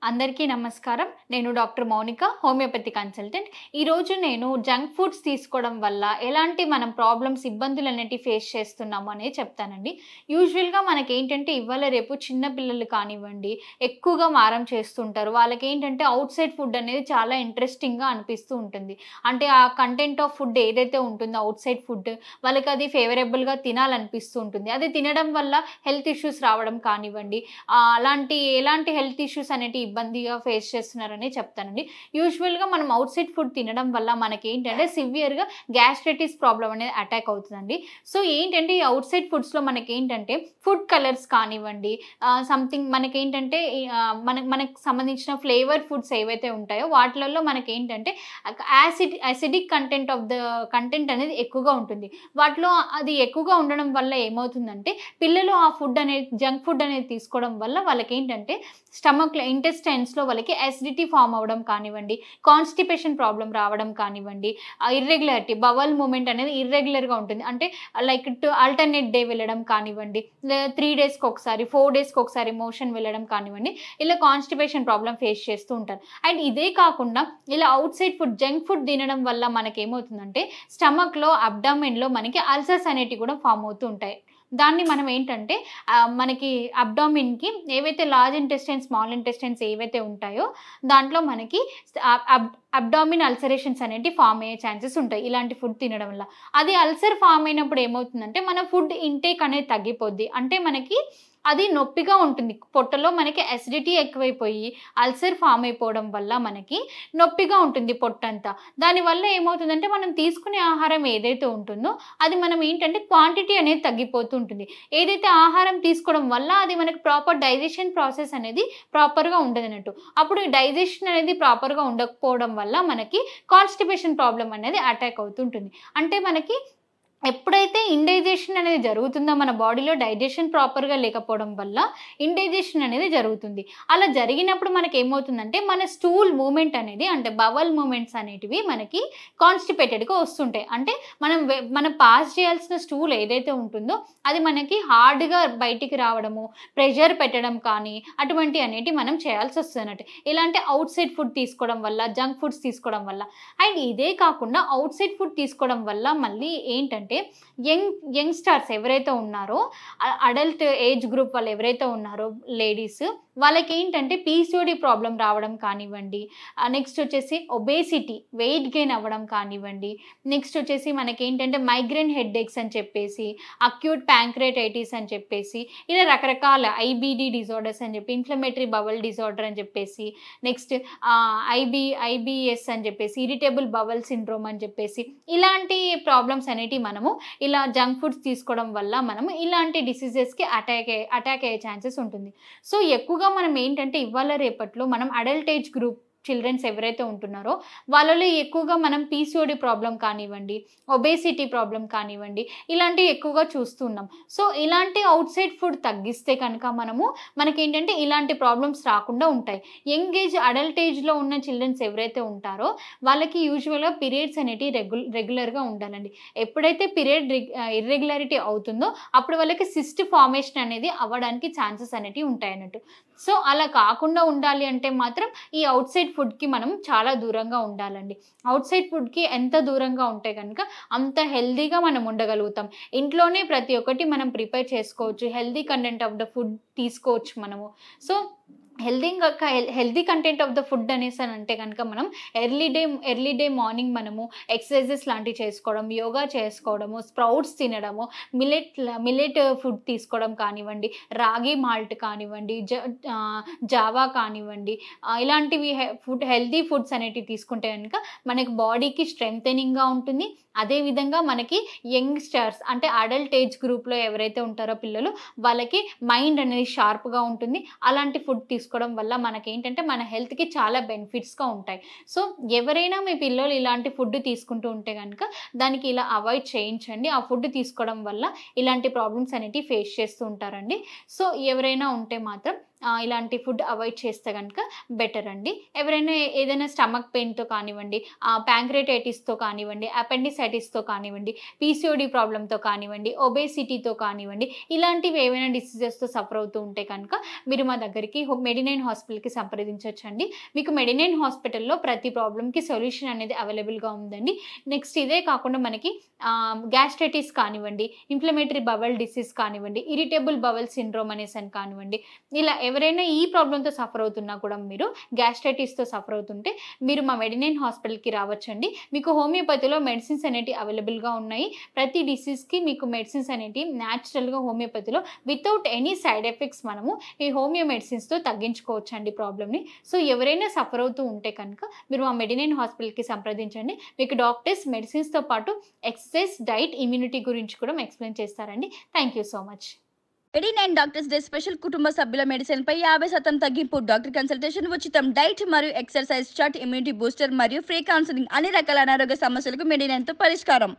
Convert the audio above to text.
అందరికీ నమస్కారం. నేను డాక్టర్ మౌనిక, హోమియోపతి కన్సల్టెంట్. ఈరోజు నేను జంక్ ఫుడ్స్ తీసుకోవడం వల్ల ఎలాంటి మనం ప్రాబ్లమ్స్, ఇబ్బందులనేటివి ఫేస్ చేస్తున్నాము అనేది చెప్తానండి. యూజువల్‌గా మనకేంటంటే ఇవాళ రేపు చిన్న పిల్లలు కానివ్వండి, ఎక్కువగా మారం చేస్తుంటారు. వాళ్ళకేంటంటే ఔట్ సైడ్ ఫుడ్ అనేది చాలా ఇంట్రెస్టింగ్‌గా అనిపిస్తూ ఉంటుంది. అంటే ఆ కంటెంట్ ఆఫ్ ఫుడ్ ఏదైతే ఉంటుందో ఔట్ సైడ్ ఫుడ్ వాళ్ళకది ఫేవరబుల్‌గా తినాలనిపిస్తూ ఉంటుంది. అది తినడం వల్ల హెల్త్ ఇష్యూస్ రావడం కానివ్వండి, ఎలాంటి హెల్త్ ఇష్యూస్ అనేటివి ఇబ్బందిగా ఫేస్ చేస్తున్నారనే చెప్తానండి. యూజువల్‌గా మనం ఔట్ సైడ్ ఫుడ్ తినడం వల్ల మనకేంటంటే సివియర్‌గా గ్యాస్ట్రైటిస్ ప్రాబ్లమ్ అనేది అటాక్ అవుతదండి. సో, ఏంటంటే ఈ ఔట్ సైడ్ ఫుడ్స్‌లో మనకేంటంటే ఫుడ్ కలర్స్ కానివ్వండి, సంథింగ్ మనకేంటంటే మనకు సంబంధించిన ఫ్లేవర్ ఫుడ్స్ ఏవైతే ఉంటాయో వాటిలల్లో మనకేంటంటే యాసిడిక్ కంటెంట్ అనేది ఎక్కువగా ఉంటుంది. వాటిలో అది ఎక్కువగా ఉండడం వల్ల ఏమవుతుందంటే పిల్లలు ఆ ఫుడ్ అనేది జంక్ ఫుడ్ అనేది తీసుకోవడం వల్ల వాళ్ళకేంటంటే స్టమక్‌లో ఇంటెస్టైన్స్‌లో వాళ్ళకి అసిడిటీ ఫార్మ్ అవ్వడం కానివ్వండి, కాన్‌స్టిపేషన్ ప్రాబ్లమ్ రావడం కానివ్వండి, ఇర్రెగ్యులారిటీ బవల్ మూవ్‌మెంట్ అనేది ఇర్రెగ్యులర్‌గా ఉంటుంది. అంటే లైక్ ఆల్టర్‌నేట్ డే వెళ్ళడం కానివ్వండి, 3 డేస్‌కొకసారి, 4 డేస్‌కొకసారి మోషన్ వెళ్ళడం కానివ్వండి, ఇలా కాన్‌స్టిపేషన్ ప్రాబ్లమ్ ఫేస్ చేస్తూ ఉంటారు. అండ్ ఇదే కాకుండా ఇలా out side food, junk food తినడం వల్ల మనకేమవుతుందంటే స్టమక్‌లో, అబ్డామెన్‌లో మనకి అల్సర్స్ అనేటివి కూడా ఫార్మ్ అవుతూ ఉంటాయి. దాన్ని మనం ఏంటంటే మనకి అబ్డామిన్‌కి ఏవైతే లార్జ్ ఇంటెస్టైన్, స్మాల్ ఇంటెస్టైన్స్ ఏవైతే ఉంటాయో దాంట్లో మనకి అబ్డామిన్ అల్సరేషన్స్ అనేటివి ఫార్మ్ అయ్యే ఛాన్సెస్ ఉంటాయి ఇలాంటి ఫుడ్ తినడం వల్ల. అది అల్సర్ ఫార్మ్ అయినప్పుడు ఏమవుతుందంటే మన ఫుడ్ ఇంటేక్ అనేది తగ్గిపోద్ది. అంటే మనకి అది నొప్పిగా ఉంటుంది. పొట్టలో మనకి అసిడిటీ ఎక్కువైపోయి అల్సర్ ఫార్మ్ అయిపోవడం వల్ల మనకి నొప్పిగా ఉంటుంది పొట్టంతా. దానివల్ల ఏమవుతుందంటే మనం తీసుకునే ఆహారం ఏదైతే ఉంటుందో అది మనం ఏంటంటే క్వాంటిటీ అనేది తగ్గిపోతూ ఉంటుంది. ఏదైతే ఆహారం తీసుకోవడం వల్ల అది మనకి ప్రాపర్ డైజెషన్ ప్రాసెస్ అనేది ప్రాపర్‌గా ఉండదన్నట్టు. అప్పుడు డైజెషన్ అనేది ప్రాపర్‌గా ఉండకపోవడం వల్ల మనకి కాన్‌స్టిపేషన్ ప్రాబ్లమ్ అనేది అటాక్ అవుతుంటుంది. అంటే మనకి ఎప్పుడైతే ఇండైజెషన్ అనేది జరుగుతుందో మన బాడీలో డైజెషన్ ప్రాపర్‌గా లేకపోవడం వల్ల ఇండైజెషన్ అనేది జరుగుతుంది. అలా జరిగినప్పుడు మనకేమవుతుందంటే మన స్టూల్ మూవ్‌మెంట్ అనేది అంటే బవల్ మూవ్‌మెంట్స్ అనేటివి మనకి కాన్‌స్టిపేటెడ్‌గా వస్తుంటాయి. అంటే మనం పాస్ చేయాల్సిన స్టూల్ ఏదైతే ఉంటుందో అది మనకి హార్డ్‌గా బయటికి రావడము, ప్రెషర్ పెట్టడం కానీ అటువంటివి అనేటివి మనం చేయాల్సొస్తదన్నట్టు. ఇలాంటి ఔట్ సైడ్ ఫుడ్ తీసుకోవడం వల్ల, జంక్ ఫుడ్స్ తీసుకోవడం వల్ల. అండ్ ఇదే కాకుండా ఔట్ సైడ్ ఫుడ్ తీసుకోవడం వల్ల మళ్ళీ ఏంటంటే యంగ్‌స్టర్స్ ఎవరైతే ఉన్నారో అడల్ట్ ఏజ్ గ్రూప్ వాళ్ళు ఎవరైతే ఉన్నారో లేడీస్ వాళ్ళకేంటంటే పీసీఓడీ ప్రాబ్లమ్ రావడం కానివ్వండి, నెక్స్ట్ వచ్చేసి ఒబేసిటీ వెయిట్ గెయిన్ అవ్వడం కానివ్వండి, నెక్స్ట్ వచ్చేసి మనకేంటంటే మైగ్రేన్ హెడ్‌ఏక్స్ అని చెప్పేసి, అక్యూట్ ప్యాంక్reatitis అని చెప్పేసి, ఇలా రకరకాల ఐబీడీ డిజార్డర్స్ అని చెప్పి, ఇన్‌ఫ్లమేటరీ బవల్ డిజార్డర్ అని చెప్పేసి, నెక్స్ట్ ఐబీఎస్ అని చెప్పేసి, ఇరిటబుల్ బవల్ సిండ్రోమ్ అని చెప్పేసి, ఇలాంటి ప్రాబ్లమ్స్ అనేటివి మనము ఇలా జంక్ ఫుడ్స్ తీసుకోవడం వల్ల మనము ఇలాంటి డిసీజెస్‌కి అటాక్ అయ్యే ఛాన్సెస్ ఉంటుంది. సో, ఎక్కువగా మనం ఏంటంటే ఇవాళ రేపట్లో మనం అడల్ట్ ఏజ్ గ్రూప్ చిల్డ్రన్స్ ఎవరైతే ఉంటున్నారో వాళ్ళలో ఎక్కువగా మనం పీసీఓడీ ప్రాబ్లమ్ కానివ్వండి, ఒబేసిటీ ప్రాబ్లమ్ కానివ్వండి, ఇలాంటివి ఎక్కువగా చూస్తూ ఉన్నాం. సో, ఇలాంటి ఔట్ సైడ్ ఫుడ్ తగ్గిస్తే కనుక మనకేంటంటే ఇలాంటి ప్రాబ్లమ్స్ రాకుండా ఉంటాయి. యంగ్ ఏజ్, అడల్ట్ ఏజ్‌లో ఉన్న చిల్డ్రన్స్ ఎవరైతే ఉంటారో వాళ్ళకి యూజువల్‌గా పీరియడ్స్ అనేటివి రెగ్యులర్‌గా ఉండాలండి. ఎప్పుడైతే ఇర్రెగ్యులారిటీ అవుతుందో అప్పుడు వాళ్ళకి సిస్ట్ ఫార్మేషన్ అనేది అవ్వడానికి ఛాన్సెస్ అనేటివి ఉంటాయన్నట్టు. సో, అలా కాకుండా ఉండాలి అంటే మాత్రం ఈ ఔట్ సైడ్ ఫుడ్‌కి మనం చాలా దూరంగా ఉండాలండి. ఔట్ సైడ్ ఫుడ్‌కి ఎంత దూరంగా ఉంటే గనుక అంత హెల్తీగా మనం ఉండగలుగుతాం. ఇంట్లోనే ప్రతి ఒక్కటి మనం ప్రిపేర్ చేసుకోవచ్చు. Healthy content of the food తీసుకోవచ్చు మనము. So, healthy content of the food అనేసనంటే గనక మనం ఎర్లీ డే మార్నింగ్ మనము ఎక్సర్‌సైజెస్ లాంటివి చేసుకోవడం, యోగా చేసుకోవడము, స్ప్రౌట్స్ తినడము, మిల్లెట్ ఫుడ్ తీసుకోవడం కానివ్వండి, రాగి మాల్ట్ కానివ్వండి, జావా కానివ్వండి, ఇలాంటివి హెల్తీ ఫుడ్స్ అనేటివి తీసుకుంటే గనుక మనకి బాడీకి స్ట్రెంథెనింగ్‌గా ఉంటుంది. అదే విధంగా మనకి యంగ్‌స్టర్స్ అంటే అడల్ట్ ఏజ్ గ్రూప్‌లో ఎవరైతే ఉంటారో పిల్లలు వాళ్ళకి మైండ్ అనేది షార్ప్‌గా ఉంటుంది. అలాంటి ఫుడ్ తీసుకోవడం వల్ల మనకేంటంటే మన హెల్త్‌కి చాలా బెనిఫిట్స్‌గా ఉంటాయి. సో, ఎవరైనా మీ పిల్లలు ఇలాంటి ఫుడ్ తీసుకుంటూ ఉంటే గనుక దానికి ఇలా అవాయిడ్ చేయించండి. ఆ ఫుడ్ తీసుకోవడం వల్ల ఇలాంటి ప్రాబ్లమ్స్ అనేటివి ఫేస్ చేస్తూ ఉంటారండి. సో, ఎవరైనా ఉంటే మాత్రం ఇలాంటి ఫుడ్ అవాయిడ్ చేస్తే గనుక బెటర్ అండి. ఎవరైనా ఏదైనా స్టమక్ పెయిన్‌తో కానివ్వండి, ప్యాంక్రియాటైటిస్‌తో కానివ్వండి, అపెండిసైటిస్‌తో కానివ్వండి, పీసీఓడీ ప్రాబ్లమ్‌తో కానివ్వండి, ఒబేసిటీతో కానివ్వండి, ఇలాంటివి ఏవైనా డిసీజెస్‌తో సఫర్ అవుతూ ఉంటే కనుక మీరు మా దగ్గరికి మెడినైన్ హాస్పిటల్‌కి సంప్రదించొచ్చండి. మీకు మెడినైన్ హాస్పిటల్‌లో ప్రతి ప్రాబ్లమ్‌కి సొల్యూషన్ అనేది అవైలబుల్‌గా ఉందండి. నెక్స్ట్ ఇదే కాకుండా మనకి గ్యాస్ట్రైటిస్ కానివ్వండి, ఇన్‌ఫ్లమేటరీ బవల్ డిసీజ్ కానివ్వండి, ఇరిటబుల్ బవల్ సిండ్రోమ్ అనేసని కానివ్వండి, ఇలా ఎవరైనా ఈ ప్రాబ్లమ్‌తో సఫర్ అవుతున్నా కూడా మీరు గ్యాస్ట్రైటిస్‌తో సఫర్ అవుతుంటే మీరు మా మెడినైన్ హాస్పిటల్‌కి రావచ్చండి. మీకు హోమియోపతిలో మెడిసిన్స్ అనేటివి అవైలబుల్‌గా ఉన్నాయి. ప్రతి డిసీజ్‌కి మీకు మెడిసిన్స్ అనేటివి న్యాచురల్‌గా హోమియోపతిలో వితౌట్ ఎనీ సైడ్ ఎఫెక్ట్స్ మనము ఈ హోమియో మెడిసిన్స్‌తో తగ్గించుకోవచ్చండి ప్రాబ్లమ్‌ని. సో, ఎవరైనా సఫర్ అవుతూ ఉంటే కనుక మీరు మా మెడినైన్ హాస్పిటల్‌కి సంప్రదించండి. మీకు డాక్టర్స్ మెడిసిన్స్‌తో పాటు ఎక్సర్సైజ్, డైట్, ఇమ్యూనిటీ గురించి కూడా ఎక్స్‌ప్లెయిన్ చేస్తారండి. Thank you so much. 89 doctors day special కుటుంబ సభ్యుల మెడిసిన్ పై 50% తగ్గింపు. డాక్టర్ కన్సల్టేషన్ ఉచితం. డైట్ మరియు ఎక్సర్సైజ్ చార్ట్, ఇమ్యూనిటీ బూస్టర్ మరియు ఫ్రీ కౌన్సిలింగ్. అన్ని రకాల అనారోగ్య సమస్యలకు మెడినైన్‌తో పరిష్కారం.